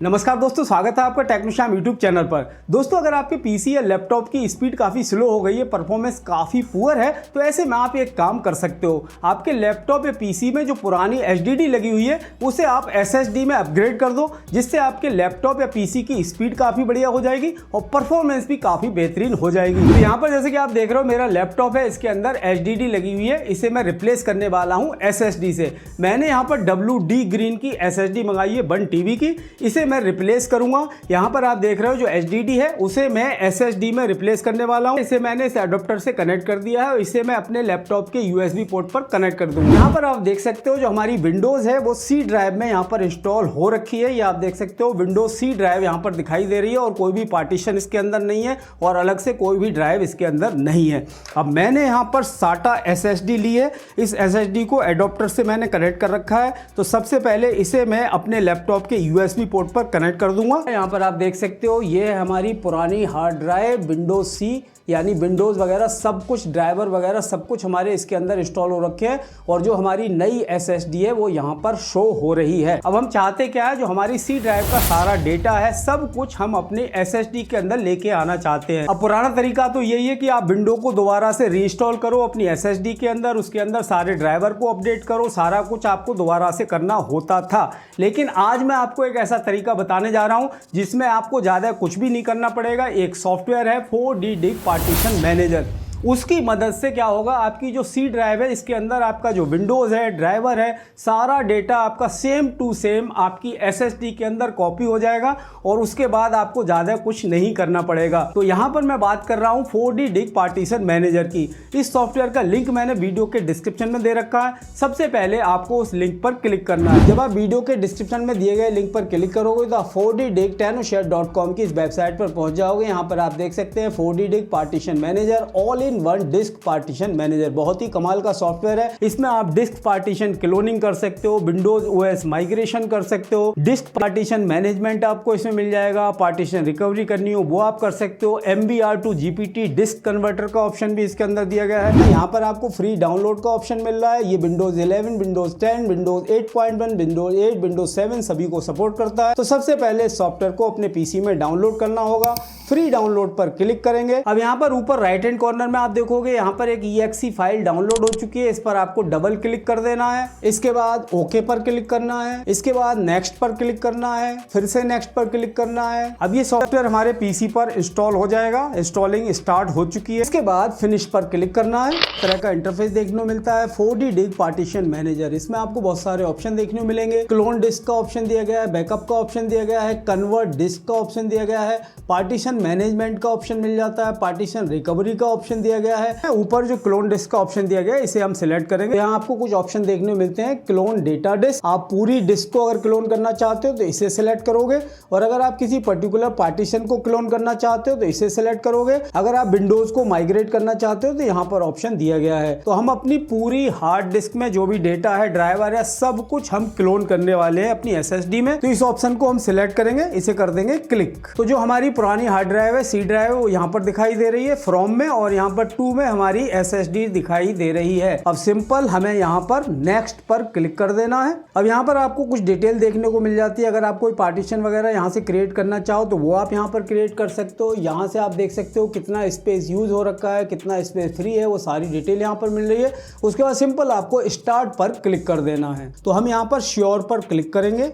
नमस्कार दोस्तों, स्वागत है आपका टेक्नोश्याम यूट्यूब चैनल पर। दोस्तों, अगर आपके पीसी या लैपटॉप की स्पीड काफ़ी स्लो हो गई है, परफॉर्मेंस काफ़ी पुअर है, तो ऐसे में आप एक काम कर सकते हो। आपके लैपटॉप या पीसी में जो पुरानी एचडीडी लगी हुई है उसे आप एसएसडी में अपग्रेड कर दो, जिससे आपके लैपटॉप या पीसी की स्पीड काफ़ी बढ़िया हो जाएगी और परफॉर्मेंस भी काफ़ी बेहतरीन हो जाएगी। तो यहाँ पर जैसे कि आप देख रहे हो, मेरा लैपटॉप है, इसके अंदर एचडीडी लगी हुई है। इसे मैं रिप्लेस करने वाला हूँ एसएसडी से। मैंने यहाँ पर WD ग्रीन की एसएसडी मंगाई है 1 TB की। इसे मैं रिप्लेस करूंगा। यहां पर आप देख रहे हो जो एचडीडी है उसे मैं एसएसडी में रिप्लेस करने वाला हूं। इसे मैंने इस एडाप्टर से कनेक्ट कर दिया है और इसे मैं अपने लैपटॉप के यूएसबी पोर्ट पर कनेक्ट कर दूंगा। यहां पर आप देख सकते हो जो हमारी विंडोज है वो सी ड्राइव में यहां पर इंस्टॉल हो रखी है। ये आप देख सकते हो विंडोज सी ड्राइव यहां पर दिखाई दे रही है और कोई भी पार्टीशन इसके अंदर नहीं है और अलग से कोई भी ड्राइव इसके अंदर नहीं है। अब मैंने यहां पर SATA एसएसडी ली है। इस एसएसडी को एडाप्टर से मैंने कनेक्ट कर रखा है। तो सबसे पहले इसे मैं अपने लैपटॉप के यूएसबी पोर्ट पर कनेक्ट कर दूंगा। यहाँ पर आप देख सकते हो ये है हमारी पुरानी हार्ड ड्राइव विंडोज सी, यानी विंडोज़ वगैरह सब कुछ, ड्राइवर वगैरह सब कुछ हमारे इसके अंदर इंस्टॉल हो रखे हैं और जो हमारी नई एसएसडी है वो यहाँ पर शो हो रही है। अब हम चाहते क्या है, जो हमारी सी ड्राइव का सारा डेटा है सब कुछ हम अपने एसएसडी के अंदर लेके आना चाहते हैं। अब पुराना तरीका तो यही है कि आप विंडो को दोबारा से रीइंस्टॉल करो अपनी एसएसडी के अंदर, उसके अंदर सारे ड्राइवर को अपडेट करो, सारा कुछ आपको दोबारा से करना होता था। लेकिन आज मैं आपको एक ऐसा तरीका बताने जा रहा हूँ जिसमें आपको ज़्यादा कुछ भी नहीं करना पड़ेगा। एक सॉफ्टवेयर है 4D डिस्क पार्टीशन मैनेजर। उसकी मदद से क्या होगा, आपकी जो सी ड्राइव है इसके अंदर आपका जो विंडोज़ है, ड्राइवर है, सारा डेटा आपका सेम टू सेम आपकी एसएसडी के अंदर कॉपी हो जाएगा और उसके बाद आपको ज़्यादा कुछ नहीं करना पड़ेगा। तो यहाँ पर मैं बात कर रहा हूँ 4D डिस्क पार्टीशन मैनेजर की। इस सॉफ्टवेयर का लिंक मैंने वीडियो के डिस्क्रिप्शन में दे रखा है। सबसे पहले आपको उस लिंक पर क्लिक करना है। जब आप वीडियो के डिस्क्रिप्शन में दिए गए लिंक पर क्लिक करोगे तो आप 4ddisk.technoshare.com की इस वेबसाइट पर पहुँच जाओगे। यहाँ पर आप देख सकते हैं 4D disk partition manager all in one disk partition manager. बहुत ही कमाल का सॉफ्टवेयर है। इसमें आप डिस्क पार्टीशन क्लोनिंग कर सकते हो, विंडोज ओएस माइग्रेशन कर सकते हो, डिस्क पार्टीशन मैनेजमेंट आपको इसमें मिल जाएगा, पार्टीशन रिकवरी करनी हो वो आप कर सकते हो। MBR to GPT disk converter का ऑप्शन भी इसके अंदर दिया गया है। यहाँ पर आपको फ्री डाउनलोड का ऑप्शन मिल रहा है। ये Windows 11, Windows 10, Windows 8.1, Windows 8, Windows 7 सभी को सपोर्ट करता है। तो सबसे पहले सॉफ्टवेयर को अपने पीसी में डाउनलोड करना होगा। फ्री डाउनलोड पर क्लिक करेंगे। अब यहाँ पर ऊपर राइट हैंड कॉर्नर में आप देखोगे यहाँ पर एक exe फाइल डाउनलोड हो चुकी है। इस पर आपको डबल क्लिक कर देना है। इसके बाद ओके पर क्लिक करना है। इसके बाद नेक्स्ट पर क्लिक करना है। फिर से नेक्स्ट पर क्लिक करना है। अब ये सॉफ्टवेयर हमारे पीसी पर इंस्टॉल हो जाएगा। इंस्टॉलिंग स्टार्ट हो चुकी है। इसके बाद फिनिश पर क्लिक करना है। तरह का इंटरफेस देखने को मिलता है। 4D डिस्क पार्टीशन मैनेजर, इसमें आपको बहुत सारे ऑप्शन देखने को मिलेंगे। क्लोन डिस्क का ऑप्शन दिया गया है, बैकअप का ऑप्शन दिया गया है, कन्वर्ट डिस्क का ऑप्शन दिया गया है, पार्टीशन मैनेजमेंट का ऑप्शन मिल जाता है, पार्टीशन रिकवरी का ऑप्शन दिया गया है। ऊपर जो क्लोन डिस्क का ऑप्शन दिया गया है इसे हम सिलेक्ट करेंगे। यहाँ आपको कुछ ऑप्शन देखने को मिलते हैं। क्लोन डेटा डिस्क, आप पूरी डिस्क को अगर क्लोन करना चाहते हो तो इसे सिलेक्ट करोगे और अगर आप किसी पर्टिकुलर पार्टीशन को क्लोन करना चाहते हो तो इसे सिलेक्ट करोगे। अगर आप विंडोज को माइग्रेट करना चाहते हो तो यहाँ पर ऑप्शन दिया गया है। तो हम अपनी पूरी हार्ड डिस्क में जो भी डेटा है, ड्राइवर है, सब कुछ हम क्लोन करने वाले हैं अपनी एसएसडी में। तो इस ऑप्शन को हम सिलेक्ट करेंगे, इसे कर देंगे क्लिक। तो जो हमारी पुरानी हार्ड ड्राइव है, सी ड्राइव है, वो यहाँ पर दिखाई दे रही है फ्रॉम में, और यहाँ पर टू में हमारी एसएसडी दिखाई दे रही है। अब सिंपल हमें यहाँ पर नेक्स्ट पर क्लिक कर देना है। अब यहाँ पर आपको कुछ डिटेल देखने को मिल जाती है। अगर आप कोई पार्टीशन वगैरह यहाँ से क्रिएट करना चाहो तो वो आप यहाँ पर क्रिएट कर सकते हो। यहाँ से आप देख सकते हो कितना स्पेस यूज हो रखा है, कितना स्पेस फ्री है, वो सारी डिटेल यहाँ पर मिल रही है। उसके बाद सिंपल आपको स्टार्ट पर क्लिक कर देना है। तो हम यहाँ पर श्योर पर क्लिक करेंगे।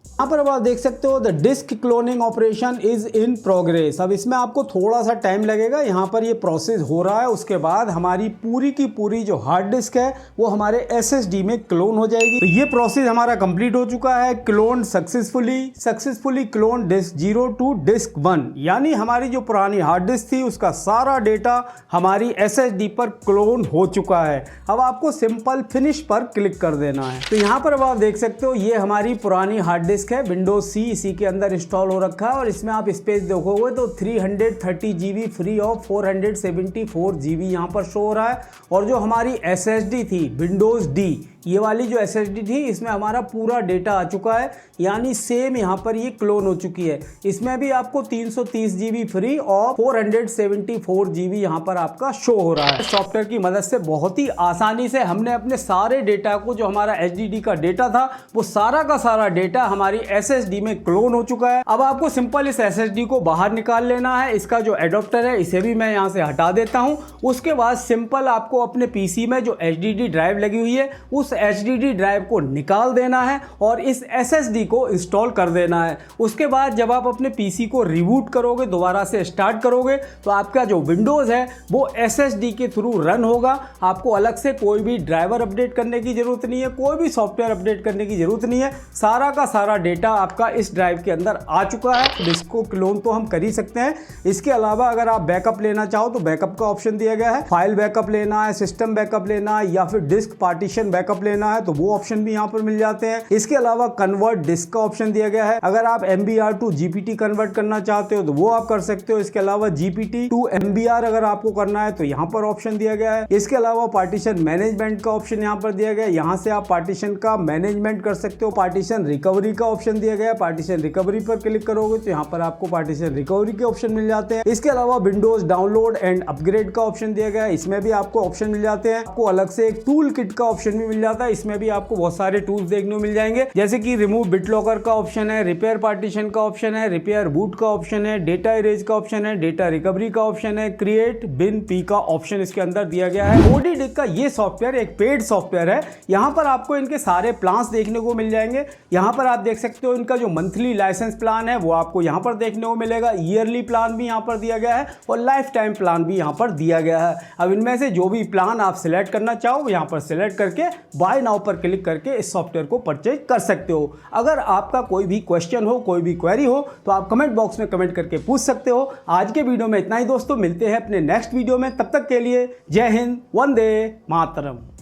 यहाँ पर अब आप देख सकते हो the disk cloning operation is in progress. अब इसमें आपको थोड़ा सा टाइम लगेगा, यहाँ पर ये प्रोसेस हो रहा है। उसके बाद हमारी पूरी की पूरी जो हार्ड डिस्क है वो हमारे एसएसडी में क्लोन हो जाएगी। तो ये प्रोसेस हमारा कंप्लीट हो चुका है। Clone successfully clone disk 0 to disk 1, यानी हमारी जो पुरानी हार्ड डिस्क थी उसका सारा डेटा हमारी एसएसडी पर क्लोन हो चुका है। अब आपको सिंपल फिनिश पर क्लिक कर देना है। तो यहाँ पर अब आप देख सकते हो ये हमारी पुरानी हार्ड डिस्क है, विंडोज सी इसी के अंदर इंस्टॉल हो रखा है और इसमें आप स्पेस देखोगे तो 330 GB फ्री ऑफ 474 GB यहाँ पर शो हो रहा है। और जो हमारी एसएसडी थी विंडोज डी, ये वाली जो SSD थी इसमें हमारा पूरा डेटा आ चुका है, यानी सेम यहाँ पर ये क्लोन हो चुकी है। इसमें भी आपको 330 GB फ्री और 474 GB यहाँ पर आपका शो हो रहा है। सॉफ्टवेयर की मदद से बहुत ही आसानी से हमने अपने सारे डेटा को, जो हमारा HDD का डेटा था वो सारा का सारा डेटा हमारी SSD में क्लोन हो चुका है। अब आपको सिंपल इस SSD को बाहर निकाल लेना है। इसका जो एडोप्टर है इसे भी मैं यहाँ से हटा देता हूँ। उसके बाद सिंपल आपको अपने PC में जो HDD ड्राइव लगी हुई है उस HDD ड्राइव को निकाल देना है और इस SSD को इंस्टॉल कर देना है। उसके बाद जब आप अपने PC को रिबूट करोगे, दोबारा से स्टार्ट करोगे, तो आपका जो विंडोज़ है वो SSD के थ्रू रन होगा। आपको अलग से कोई भी ड्राइवर अपडेट करने की ज़रूरत नहीं है, कोई भी सॉफ्टवेयर अपडेट करने की ज़रूरत नहीं है। सारा का सारा डेटा आपका इस ड्राइव के अंदर आ चुका है। डिस्क को क्लोन तो हम कर ही सकते हैं। इसके अलावा अगर आप बैकअप लेना चाहो तो बैकअप का ऑप्शन दिया गया है। फाइल बैकअप लेना है, सिस्टम बैकअप लेना है या फिर डिस्क पार्टीशन बैकअप लेना है तो वो ऑप्शन भी यहाँ पर मिल जाते हैं। इसके अलावा कन्वर्ट डिस्क का ऑप्शन दिया गया है। अगर आप MBR टू GPT कन्वर्ट करना चाहते हो तो वो आप कर सकते हो। इसके अलावा GPT टू MBR अगर आपको करना है तो यहाँ पर ऑप्शन दिया गया है। इसके अलावा पार्टीशन मैनेजमेंट का ऑप्शन यहाँ पर दिया गया है। यहाँ से आप पार्टीशन का मैनेजमेंट कर सकते हो। पार्टीशन रिकवरी का ऑप्शन दिया गया है। पार्टीशन रिकवरी पर क्लिक करोगे तो यहाँ पर आपको पार्टीशन रिकवरी के ऑप्शन मिल जाते हैं। इसके अलावा विंडोज डाउनलोड एंड अपग्रेड का ऑप्शन दिया गया है। इसमें भी आपको ऑप्शन मिल जाते हैं। आपको अलग से एक टूल किट का ऑप्शन भी मिल जाता है। इसमें भी आपको बहुत सारे टूल्स देखने को मिल जाएंगे, जैसे कि रिमूव बिटलॉकर का ऑप्शन है, रिपेयर पार्टीशन का ऑप्शन है, रिपेयर बूट का ऑप्शन है, डेटा इरेज का ऑप्शन है, डेटा रिकवरी का ऑप्शन है, क्रिएट बिन पी का ऑप्शन इसके अंदर दिया गया है। ODDIC का ये सॉफ्टवेयर एक पेड सॉफ्टवेयर है। यहाँ पर आपको इनके सारे प्लान्स देखने को मिल जाएंगे। यहाँ पर आप देख सकते हो इनका जो मंथली लाइसेंस प्लान है वो आपको यहाँ पर देखने को मिलेगा। ईयरली प्लान भी यहाँ पर दिया गया है और लाइफ टाइम प्लान भी यहाँ पर दिया गया है। अब इनमें से जो भी प्लान आप सिलेक्ट करना चाहो यहाँ पर सिलेक्ट करके बाय नाउ पर क्लिक करके इस सॉफ्टवेयर को परचेज कर सकते हो। अगर आपका कोई भी क्वेश्चन हो, कोई भी क्वेरी हो तो आप कमेंट बॉक्स में कमेंट करके पूछ सकते हो। आज के वीडियो में इतना ही दोस्तों, मिलते हैं अपने नेक्स्ट वीडियो में। तब तक के लिए जय हिंद, वंदे मातरम।